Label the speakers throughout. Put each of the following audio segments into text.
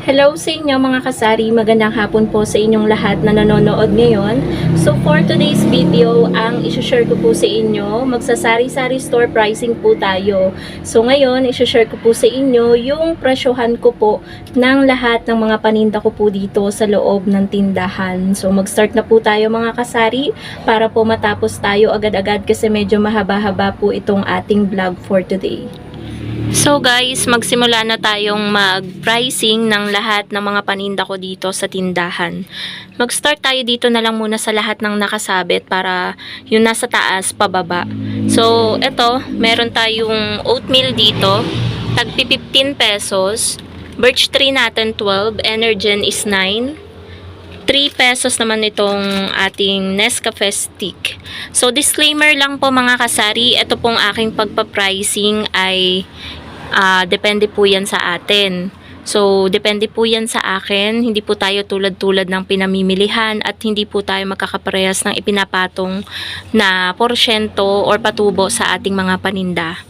Speaker 1: Hello sa inyo mga kasari, magandang hapon po sa inyong lahat na nanonood ngayon. So for today's video, ang isi-share ko po sa inyo, magsasari-sari store pricing po tayo. So ngayon, isi-share ko po sa inyo yung presyohan ko po ng lahat ng mga paninda ko po dito sa loob ng tindahan. So mag-start na po tayo mga kasari para po matapos tayo agad-agad kasi medyo mahaba-haba po itong ating vlog for today. So guys, magsimula na tayong mag-pricing ng lahat ng mga paninda ko dito sa tindahan. Mag-start tayo dito na lang muna sa lahat ng nakasabit para yung nasa taas pababa. So eto, meron tayong oatmeal dito, tagpi 15 pesos. Birch tree natin 12, Energen is 9. 3 pesos naman itong ating Nescafe stick. So disclaimer lang po mga kasari, ito pong aking pagpa-pricing ay depende po yan sa atin. So, depende po yan sa akin. Hindi po tayo tulad-tulad ng pinamimilihan at hindi po tayo magkakaparehas ng ipinapatong na porsyento or patubo sa ating mga paninda.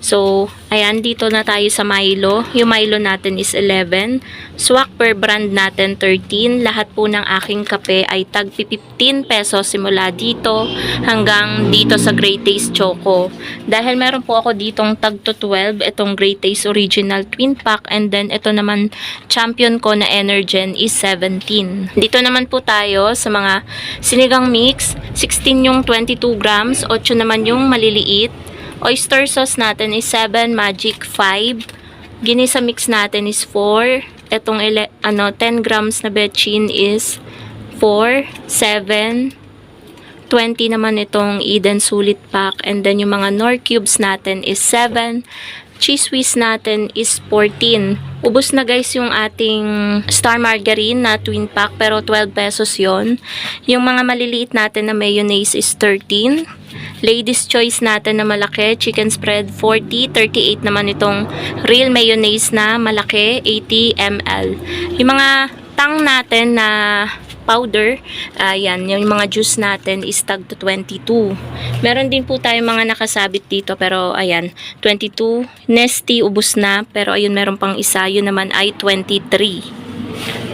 Speaker 1: So, ayan, dito na tayo sa Milo. Yung Milo natin is 11. Swak per brand natin 13. Lahat po ng aking kape ay tag 15 pesos simula dito hanggang dito sa Great Taste Choco. Dahil meron po ako ditong tag to 12, itong Great Taste Original Twin Pack, and then ito naman champion ko na Energen is 17. Dito naman po tayo sa mga sinigang mix. 16 yung 22 grams, 8 naman yung maliliit. Oyster sauce natin is 7, magic 5. Ginisa mix natin is 4. Etong 10 grams na betchin is 4, 7. 20 naman itong Eden Sulit Pack. And then yung mga Knorr cubes natin is 7. Cheese whiz natin is 14. Ubus na guys yung ating Star Margarine na twin pack pero 12 pesos yon. Yung mga maliliit natin na mayonnaise is 13. Ladies Choice natin na malaki, chicken spread 40, 38 naman itong real mayonnaise na malaki, 80 ml. Yung mga tang natin na powder, ayan, yung mga juice natin is tag to 22. Meron din po tayong mga nakasabit dito pero ayan, 22. Nesty, ubos na, pero ayun, meron pang isa, yun naman ay 23.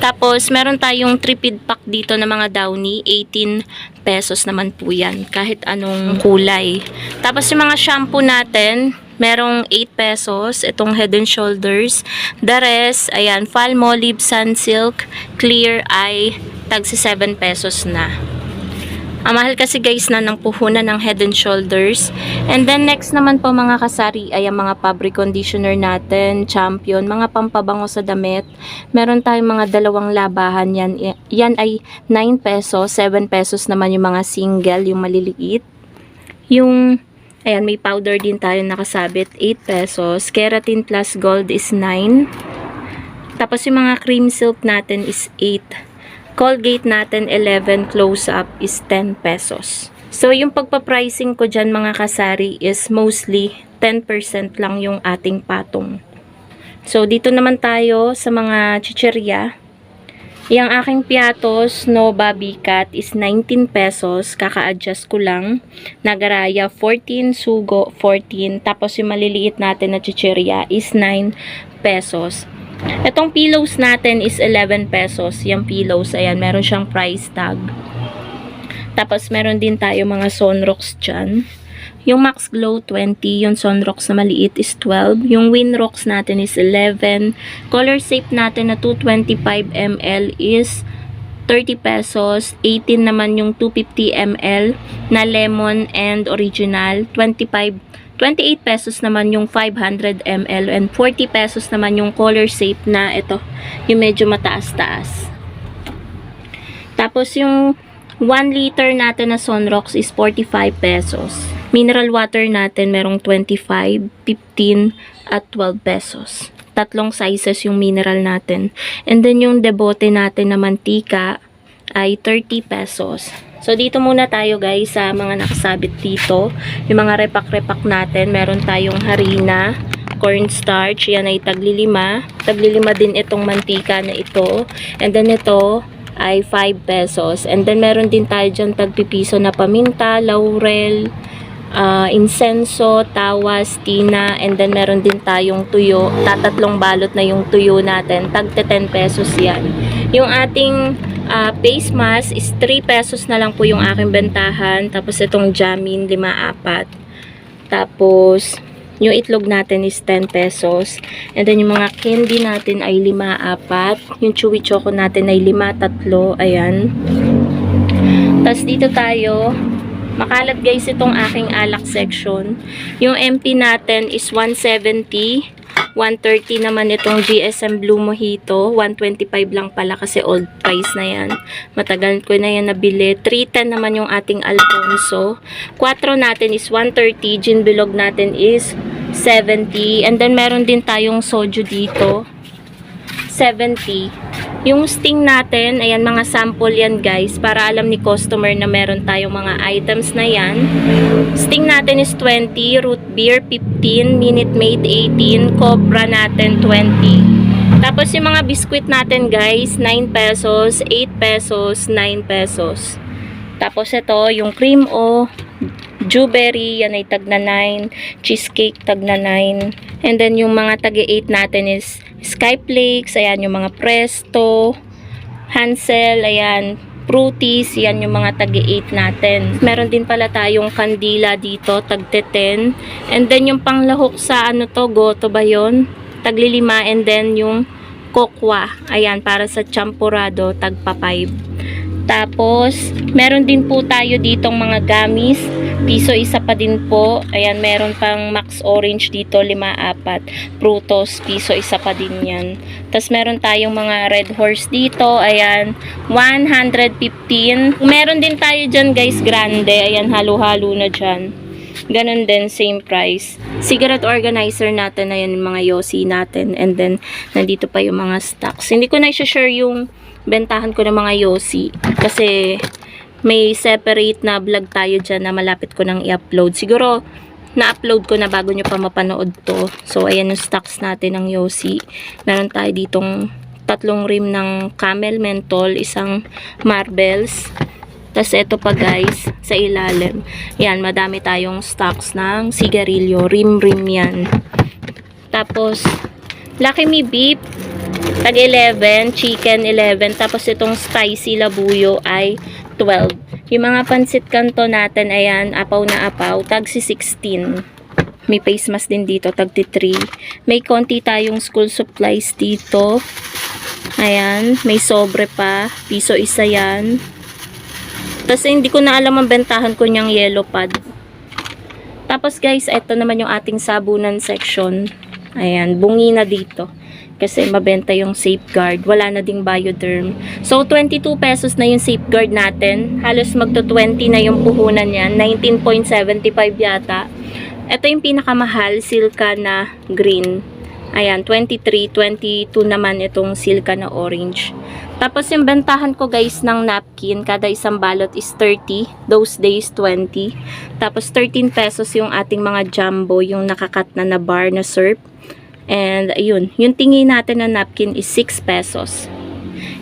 Speaker 1: Tapos, meron tayong tripid pack dito na mga Downy, 18 pesos naman po yan, kahit anong kulay. Tapos, yung mga shampoo natin, merong 8 pesos, itong Head and Shoulders. The rest, ayan, Palmolive, Sunsilk, Clear Eye, tag si 7 pesos na. Ang mahal kasi guys na ng puhunan ng Head and Shoulders. And then next naman po mga kasari ay ang mga fabric conditioner natin, Champion, mga pampabango sa damit. Meron tayong mga dalawang labahan yan. Yan ay 9 pesos, 7 pesos naman yung mga single, yung maliliit. Yung, ayan, may powder din tayo nakasabit, 8 pesos. Keratin plus gold is 9. Tapos yung mga cream silk natin is 8. Colgate natin 11, close-up is 10 pesos. So, yung pagpa-pricing ko dyan mga kasari is mostly 10% lang yung ating patong. So, dito naman tayo sa mga chicherya. Yung aking piatos, Nova Bicat is 19 pesos. Kaka-adjust ko lang. Nagaraya 14, Sugo 14. Tapos yung maliliit natin na chicherya is 9 pesos. Itong pillows natin is 11 pesos. Yung pillows, ayan, meron siyang price tag. Tapos, meron din tayo mga Sunrocks dyan. Yung Max Glow 20, yung Sunrocks na maliit is 12. Yung Winrocks natin is 11. Color Safe natin na 225 ml is 30 pesos. 18 naman yung 250 ml na lemon and original. 28 pesos naman yung 500 ml and 40 pesos naman yung Color Safe na ito, yung medyo mataas-taas. Tapos yung 1 liter natin na Sunrocks is 45 pesos. Mineral water natin merong 25, 15 at 12 pesos. Tatlong sizes yung mineral natin. And then yung debote natin na mantika ay 30 pesos. So, dito muna tayo guys sa mga nakasabit dito. Yung mga repak-repak natin. Meron tayong harina, cornstarch. Yan ay taglilima. Taglilima din itong mantika na ito. And then ito ay 5 pesos. And then meron din tayo dyan tagpipiso na paminta, laurel, insenso, tawas, tina, and then meron din tayong tuyo. Tatatlong balot na yung tuyo natin. Tag 10 pesos yan. Yung ating face mask is 3 pesos na lang po yung aking bentahan. Tapos itong jamin, 5-4. Tapos yung itlog natin is 10 pesos. And then yung mga candy natin ay 5-4. Yung chewy choco natin ay 5-3. Ayan. Tapos dito tayo. Makalat guys itong aking alak section. Yung MP natin is 170. 130 naman itong GSM Blue Mojito. 125 lang pala kasi old price na yan. Matagal ko na yan nabili. 310 naman yung ating Alfonso. 4 natin is 130. Gin Bilog natin is 70. And then meron din tayong soju dito. 70. Yung sting natin, ayan mga sample yan guys, para alam ni customer na meron tayong mga items na yan. Sting natin is 20, root beer 15, Minute Maid 18, Cobra natin 20. Tapos yung mga biscuit natin guys, 9 pesos, 8 pesos, 9 pesos. Tapos ito, yung cream o Jewberry, yan ay tag na 9. Cheesecake, tag na 9. And then, yung mga tag 8 natin is Skyflakes, ayan, yung mga Presto, Hansel, ayan, Fruities, yan yung mga tag 8 natin. Meron din pala tayong kandila dito, tag 10. And then, yung panglahok sa ano to, goto ba yun? Tag 5. And then, yung kokwa, ayan, para sa champurado, tag 5. Tapos, meron din po tayo ditong mga gummies. Piso isa pa din po. Ayan, meron pang Max Orange dito, 5-4. Prutos, piso isa pa din yan. Tapos, meron tayong mga Red Horse dito. Ayan, 115. Meron din tayo dyan, guys, grande. Ayan, halo-halo na dyan. Ganon din, same price. Cigarette organizer natin, ayan yung mga Yossi natin. And then, nandito pa yung mga stocks. Hindi ko na i-share yung bentahan ko ng mga Yossi. Kasi, may separate na vlog tayo dyan na malapit ko nang i-upload. Siguro, na-upload ko na bago nyo pa mapanood to. So, ayan yung stocks natin ng Yossi. Meron tayo ditong 3 rim ng Camel Menthol, isang Marbles. Tapos, ito pa guys, sa ilalim. Yan, madami tayong stocks ng sigarilyo. Rim-rim yan. Tapos, Lucky Me Beef, tag 11, chicken 11, tapos itong spicy labuyo ay 12. Yung mga pansit kanto natin, ayan, apaw na apaw, tag 16. May face mask din dito, tag 3. May konti tayong school supplies dito. Ayan, may sobre pa, piso isa yan. Tapos hindi ko na alam ang bentahan ko niyang yellow pad. Tapos guys, ito naman yung ating sabunan section. Ayan, bungi na dito. Kasi mabenta yung safeguard. Wala na ding Bioderm. So, 22 pesos na yung safeguard natin. Halos magto-20 na yung puhunan niyan. 19.75 yata. Ito yung pinakamahal, Silka na green. Ayan, 23, 22 naman itong Silka na orange. Tapos yung bentahan ko guys ng napkin, kada isang balot is 30. Those days, 20. Tapos 13 pesos yung ating mga jumbo, yung nakakat na bar na syrup. And, ayun, yung tingi natin na napkin is 6 pesos.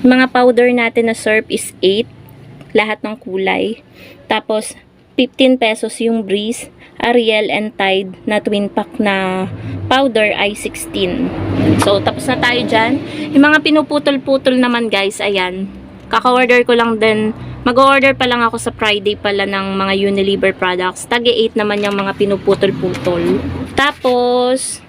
Speaker 1: Yung mga powder natin na syrup is 8. Lahat ng kulay. Tapos, 15 pesos yung Breeze, Ariel, and Tide na twin pack na powder ay 16. So, tapos na tayo dyan. Yung mga pinuputol-putol naman guys, ayan. Kaka-order ko lang din. Mag-order pa lang ako sa Friday pala ng mga Unilever products. Tagi 8 naman yung mga pinuputol-putol. Tapos,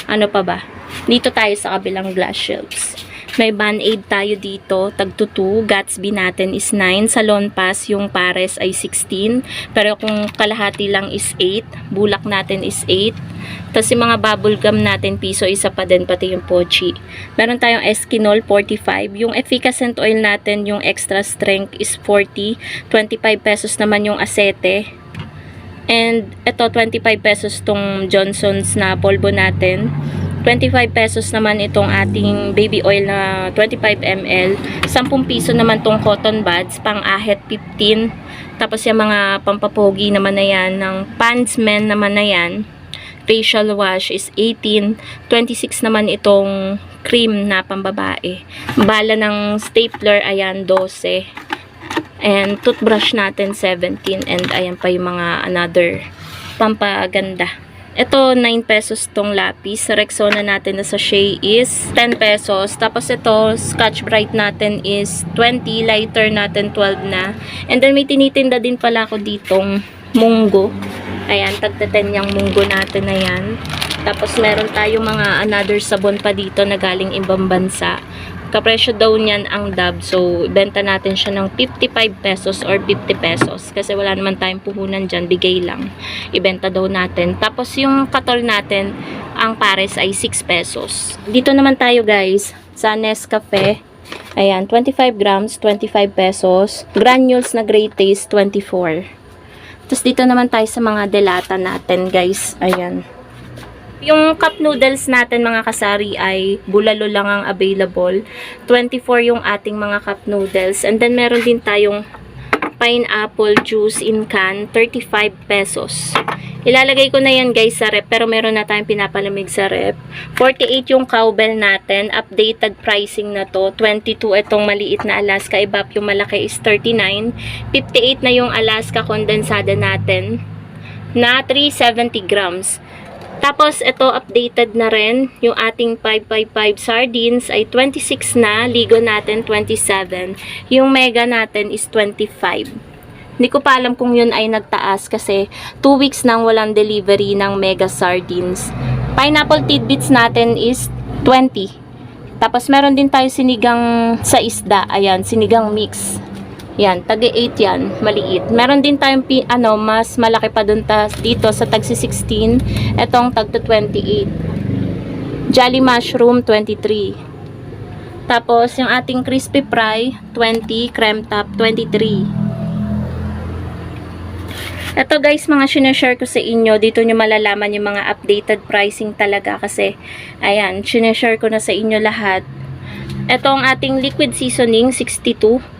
Speaker 1: ano pa ba? Dito tayo sa kabilang glass shelves. May Band-Aid tayo dito, tag 2. Gatsby natin is 9. Salon Pass, yung pares ay 16. Pero kung kalahati lang is 8. Bulak natin is 8. Tapos yung mga bubble gum natin, piso isa pa din, pati yung Pochi. Meron tayong Eskinol, 45. Yung Efficacent oil natin, yung extra strength is 40. 25 pesos naman yung Acete. And ito, 25 pesos tong Johnson's na polvo natin. 25 pesos naman itong ating baby oil na 25 ml. 10 piso naman tong cotton buds, pang-ahit 15. Tapos yung mga pampapogi naman na yan, ng Pansman naman na yan. Facial wash is 18. 26 naman itong cream na pambabae. Bala ng stapler, ayan, 12. And toothbrush natin 17, and ayan pa yung mga another pampaganda. Ito, 9 pesos tong lapis. Rexona natin na sachet is 10 pesos. Tapos ito, Scotch Brite natin is 20. Lighter natin 12 na. And then may tinitinda din pala ako ditong munggo. Ayan, tagta 10 yung munggo natin na yan. Tapos meron tayo mga another sabon pa dito na galing ibang bansa. Kapresyo daw niyan ang Dove. So, benta natin siya ng 55 pesos or 50 pesos. Kasi wala naman tayong puhunan dyan. Bigay lang. Ibenta daw natin. Tapos, yung katol natin, ang pares ay 6 pesos. Dito naman tayo guys, sa Nescafe. Ayan, 25 grams, 25 pesos. Granules na Great Taste, 24. Tapos, dito naman tayo sa mga delata natin guys. Ayan. Yung cup noodles natin mga kasari ay bulalo lang ang available. 24 yung ating mga cup noodles. And then meron din tayong pineapple juice in can, 35 pesos. Ilalagay ko na yan guys sa rep, pero meron na tayong pinapalamig sa rep. 48 yung cowbell natin, updated pricing na to. 22 itong maliit na Alaska Evap, yung malaki is 39. 58 na yung Alaska kondensada natin na 370 grams. Tapos, ito, updated na rin. Yung ating 555 sardines ay 26 na. Ligo natin, 27. Yung mega natin is 25. Hindi ko pa alam kung yun ay nagtaas kasi 2 weeks nang walang delivery ng mega sardines. Pineapple tidbits natin is 20. Tapos, meron din tayo sinigang sa isda. Ayan, sinigang mix. Yan, tagi 8 yan, maliit. Meron din tayong mas malaki pa dun dito sa tagsi 16. Etong tagto 28. Jolly mushroom 23. Tapos yung ating crispy fry 20, creme top 23. Ito guys, mga sinashare ko sa inyo. Dito nyo malalaman yung mga updated pricing talaga kasi ayan, sinashare ko na sa inyo lahat. Ito ang ating liquid seasoning 62.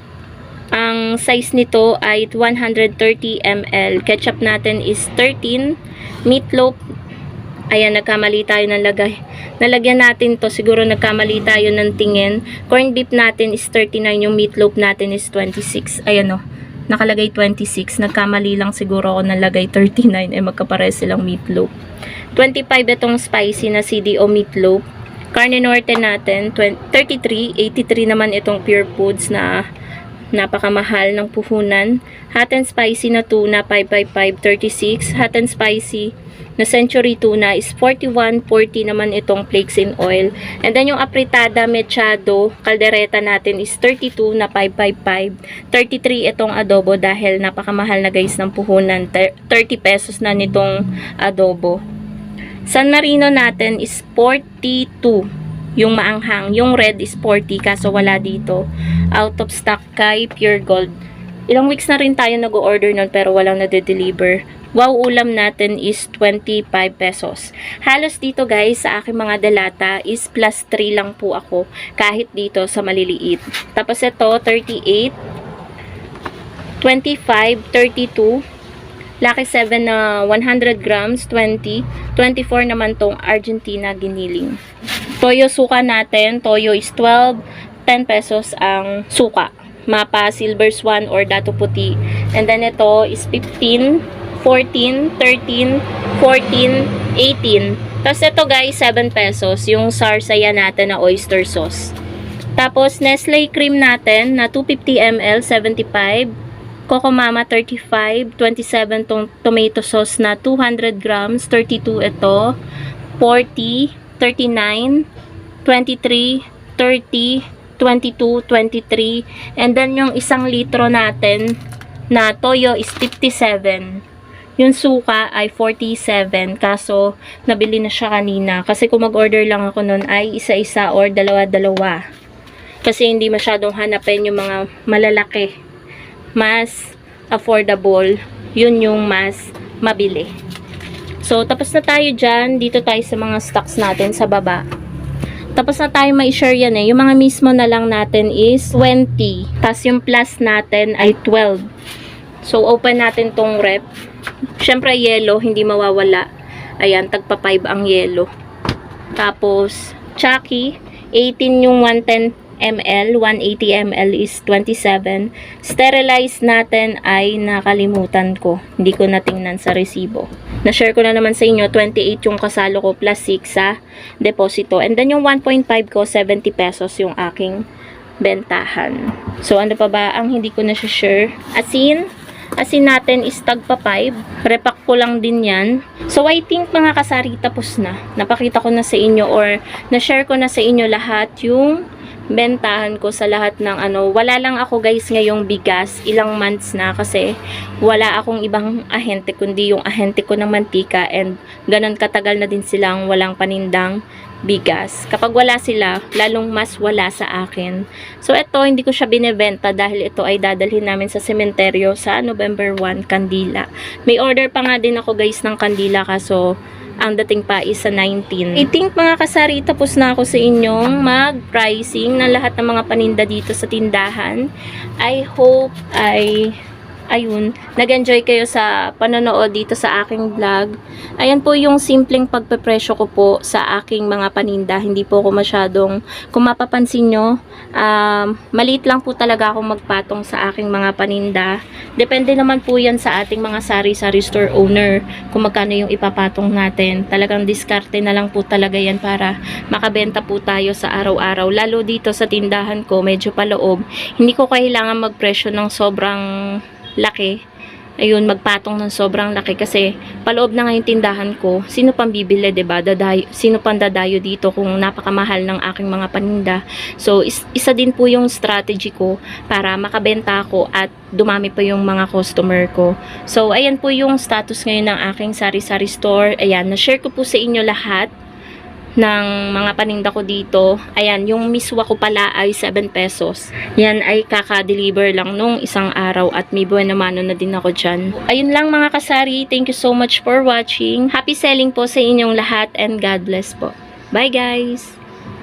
Speaker 1: Ang size nito ay 130 ml. Ketchup natin is 13. Meatloaf, ayan, nagkamali tayo ng lagay. Nalagyan natin to, siguro nagkamali tayo ng tingin. Corned beef natin is 39. Yung meatloaf natin is 26. Ayan o, nakalagay 26. Nagkamali lang siguro ako nalagay 39. Magkapare silang meatloaf. 25 itong spicy na CDO meatloaf. Carne Norte natin, 33. 83 naman itong Pure Foods na napakamahal ng puhunan. Hot and spicy na tuna 555, 36. Hot and spicy na Century tuna is 41, 40 naman itong flakes in oil. And then yung apritada mechado caldereta natin is 32 na 555, 33 itong adobo dahil napakamahal na guys ng puhunan. 30 pesos na nitong adobo. San Marino natin is 42. Yung maanghang. Yung red is 40 kaso wala dito. Out of stock kay Pure Gold. Ilang weeks na rin tayo nag-order nun pero walang nade-deliver. Wow, ulam natin is 25 pesos. Halos dito guys sa aking mga delata is plus 3 lang po ako kahit dito sa maliliit. Tapos ito 38, 25, 32, Lucky 7 na 100 grams, 20, 24 naman tong Argentina giniling. Toyo suka natin, toyo is 12, 10 pesos ang suka. Mapa Silver Swan or Dato Puti. And then ito is 15, 14, 13, 14, 18. Tapos ito guys, 7 pesos. Yung sarsaya natin na oyster sauce. Tapos Nestle cream natin na 250 ml, 75. Coco Mama 35, 27 tong tomato sauce na 200 grams, 32 ito. 40, 39, 23, 30, 22, 23. And then yung 1 litro natin na toyo is 57. Yung suka ay 47. Kaso, nabili na siya kanina. Kasi kung mag-order lang ako nun ay isa-isa or dalawa-dalawa. Kasi hindi masyadong hanapin yung mga malalaki. Mas affordable. Yun yung mas mabili. So, tapos na tayo dyan. Dito tayo sa mga stocks natin sa baba. Tapos na tayo may share yan eh. Yung mga mismo na lang natin is 20. Tapos yung plus natin ay 12. So, open natin tong rep. Syempre, yellow. Hindi mawawala. Ayan, tagpa 5 ang yellow. Tapos, Chucky. 18 yung 110 ml. 180 ml is 27. Sterilize natin ay nakalimutan ko. Hindi ko natingnan sa resibo. Na-share ko na naman sa inyo, 28 yung kasalo ko plus 6 sa deposito. And then yung 1.5 ko, 70 pesos yung aking bentahan. So, ano pa ba ang hindi ko na-share? Asin natin is tagpa 5. Repack ko lang din yan. So, I think mga kasari, tapos na. Napakita ko na sa inyo or na-share ko na sa inyo lahat yung bentahan ko sa lahat ng ano. Wala lang ako guys ngayong bigas. Ilang months na kasi wala akong ibang ahente kundi yung ahente ko ng mantika and ganun katagal na din silang walang panindang bigas. Kapag wala sila, lalong mas wala sa akin. So, ito, hindi ko siya binebenta dahil ito ay dadalhin namin sa sementeryo sa November 1, Kandila. May order pa nga din ako guys ng Kandila kaso ang dating pa is sa 19. I think mga kasari, tapos na ako sa inyong mag-pricing ng lahat ng mga paninda dito sa tindahan. I hope ayun, nag-enjoy kayo sa panonood dito sa aking vlog. Ayan po yung simpleng pagpepresyo ko po sa aking mga paninda. Hindi po ako masyadong, kung mapapansin nyo, maliit lang po talaga ako magpatong sa aking mga paninda. Depende naman po yan sa ating mga sari-sari store owner kung magkano yung ipapatong natin. Talagang diskarte na lang po talaga yan para makabenta po tayo sa araw-araw. Lalo dito sa tindahan ko, medyo paloob. Hindi ko kailangan magpresyo ng sobrang laki. Ayun, magpatong ng sobrang laki kasi paloob na nga yung tindahan ko. Sino pang bibili, 'di ba? Sino pang dadayo dito kung napakamahal ng aking mga paninda. So, isa din po yung strategy ko para makabenta ako at dumami pa yung mga customer ko. So, ayan po yung status ngayon ng aking sari-sari store. Ayan, na-share ko po sa inyo lahat ng mga paninda ko dito. Ayan, yung miswa ko pala ay 7 pesos. Yan ay kaka-deliver lang nung isang araw at may buwan naman na din ako dyan. Ayun lang mga kasari. Thank you so much for watching. Happy selling po sa inyong lahat and God bless po. Bye guys!